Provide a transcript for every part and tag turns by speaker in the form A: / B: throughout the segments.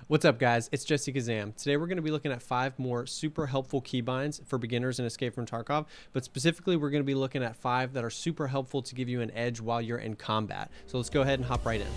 A: What's up, guys? It's Jessekazam. Today we're going to be looking at 5 more super helpful keybinds for beginners in Escape from Tarkov, but specifically we're going to be looking at 5 that are super helpful to give you an edge while you're in combat. So let's go ahead and hop right in.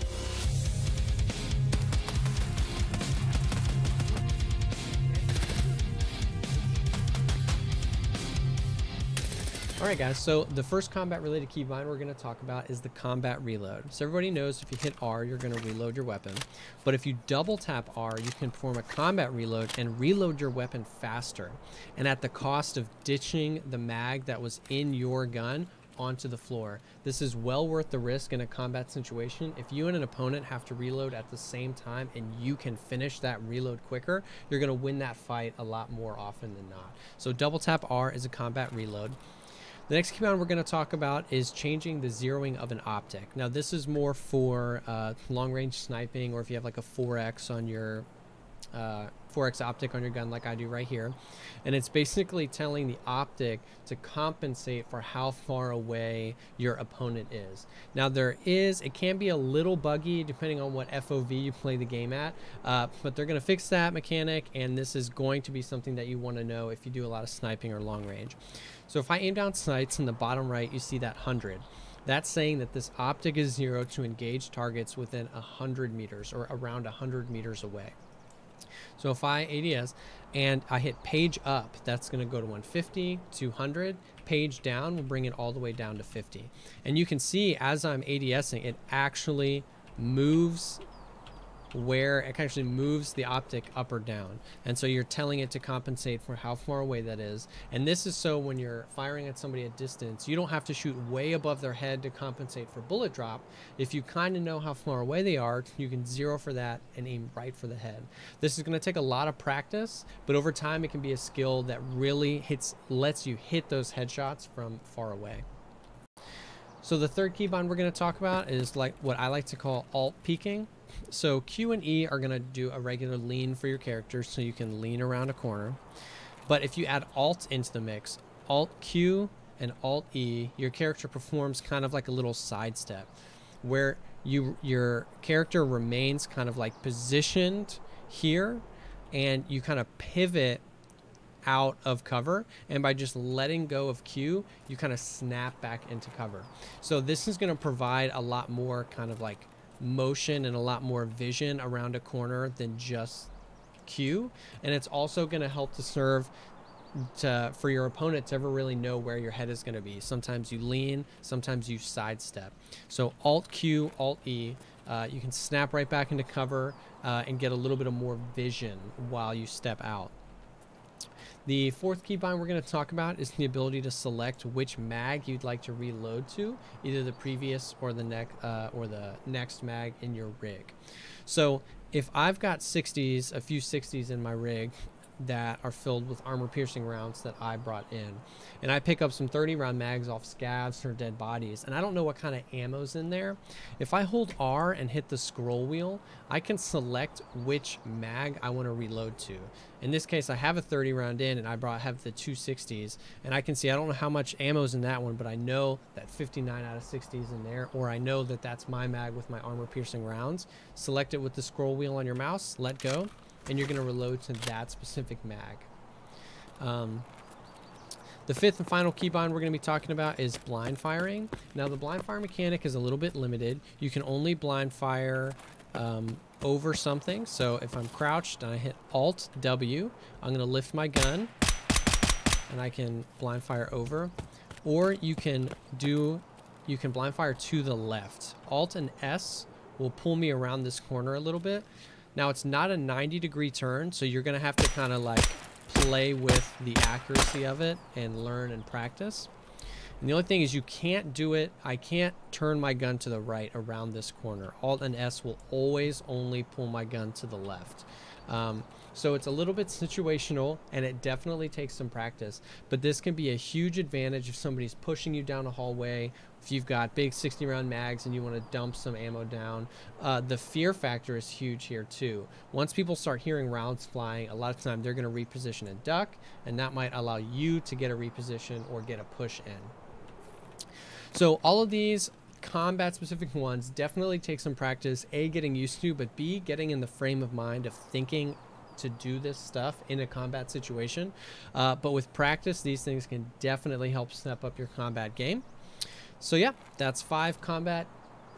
A: Alright guys, so the first combat related keybind we're going to talk about is the combat reload. So everybody knows if you hit R, you're going to reload your weapon. But if you double tap R, you can perform a combat reload and reload your weapon faster. And at the cost of ditching the mag that was in your gun onto the floor. This is well worth the risk in a combat situation. If you and an opponent have to reload at the same time and you can finish that reload quicker, you're going to win that fight a lot more often than not. So double tap R is a combat reload. The next keybind we're going to talk about is changing the zeroing of an optic. Now this is more for long range sniping, or if you have like a 4X on your 4X optic on your gun like I do right here. And it's basically telling the optic to compensate for how far away your opponent is. Now it can be a little buggy depending on what FOV you play the game at, but they're going to fix that mechanic, and this is going to be something that you want to know if you do a lot of sniping or long range. So if I aim down sights in the bottom right, you see that 100. That's saying that this optic is 0 to engage targets within 100 meters or around 100 meters away. So if I ADS and I hit page up, that's going to go to 150, 200. Page down will bring it all the way down to 50. And you can see as I'm ADSing, it actually moves the optic up or down, and so you're telling it to compensate for how far away that is. And this is so when you're firing at somebody at distance, you don't have to shoot way above their head to compensate for bullet drop. If you kind of know how far away they are, you can zero for that and aim right for the head. This is going to take a lot of practice, but over time it can be a skill that really lets you hit those headshots from far away. So the third keybind we're going to talk about is like what I like to call alt peeking. So Q and E are going to do a regular lean for your character, so you can lean around a corner. But if you add alt into the mix, alt Q and alt E, your character performs kind of like a little sidestep where your character remains kind of like positioned here, and you kind of pivot out of cover, and by just letting go of Q, you kind of snap back into cover. So this is going to provide a lot more kind of like motion and a lot more vision around a corner than just Q, and it's also going to help to serve for your opponent to ever really know where your head is going to be. Sometimes you lean, sometimes you sidestep. So alt Q, alt E, you can snap right back into cover and get a little bit of more vision while you step out. The fourth keybind we're going to talk about is the ability to select which mag you'd like to reload to, either the previous or the next mag in your rig. So if I've got a few 60s in my rig that are filled with armor piercing rounds that I brought in, and I pick up some 30 round mags off scavs or dead bodies, and I don't know what kind of ammo's in there, if I hold R and hit the scroll wheel, I can select which mag I want to reload to. In this case, I have a 30 round in, and I have the 260s, and I can see I don't know how much ammo's in that one, but I know that 59 out of 60 is in there, or I know that that's my mag with my armor piercing rounds. Select it with the scroll wheel on your mouse, let go, and you're going to reload to that specific mag. The fifth and final keybind we're going to be talking about is blind firing. Now the blind fire mechanic is a little bit limited. You can only blind fire over something. So if I'm crouched and I hit Alt W, I'm going to lift my gun and I can blind fire over. Or you can blind fire to the left. Alt and S will pull me around this corner a little bit. Now it's not a 90-degree turn, so you're going to have to kind of like play with the accuracy of it and learn and practice. And the only thing is you can't do it. I can't turn my gun to the right around this corner. Alt and S will always only pull my gun to the left. So it's a little bit situational, and it definitely takes some practice, but this can be a huge advantage if somebody's pushing you down a hallway, if you've got big 60 round mags and you want to dump some ammo down. The fear factor is huge here too. Once people start hearing rounds flying, a lot of time they're going to reposition and duck, and that might allow you to get a reposition or get a push in. So all of these combat specific ones definitely take some practice, A, getting used to, but B, getting in the frame of mind of thinking to do this stuff in a combat situation. But with practice, these things can definitely help step up your combat game. So yeah, that's 5 combat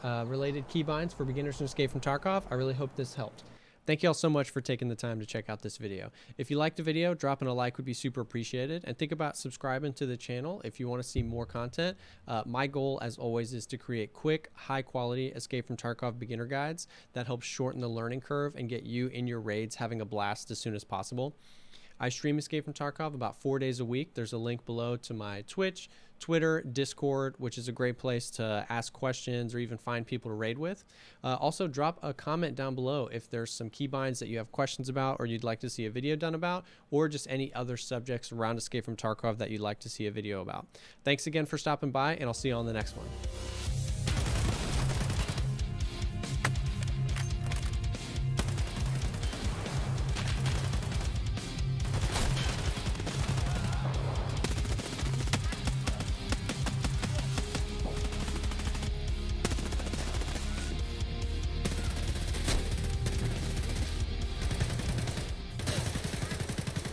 A: related keybinds for beginners in Escape from Tarkov. I really hope this helped. Thank you all so much for taking the time to check out this video. If you liked the video, dropping a like would be super appreciated. And think about subscribing to the channel if you want to see more content. My goal, as always, is to create quick, high-quality Escape from Tarkov beginner guides that help shorten the learning curve and get you in your raids having a blast as soon as possible. I stream Escape from Tarkov about 4 days a week. There's a link below to my Twitch, Twitter, Discord, which is a great place to ask questions or even find people to raid with. Also, drop a comment down below if there's some keybinds that you have questions about or you'd like to see a video done about, or just any other subjects around Escape from Tarkov that you'd like to see a video about. Thanks again for stopping by, and I'll see you on the next one.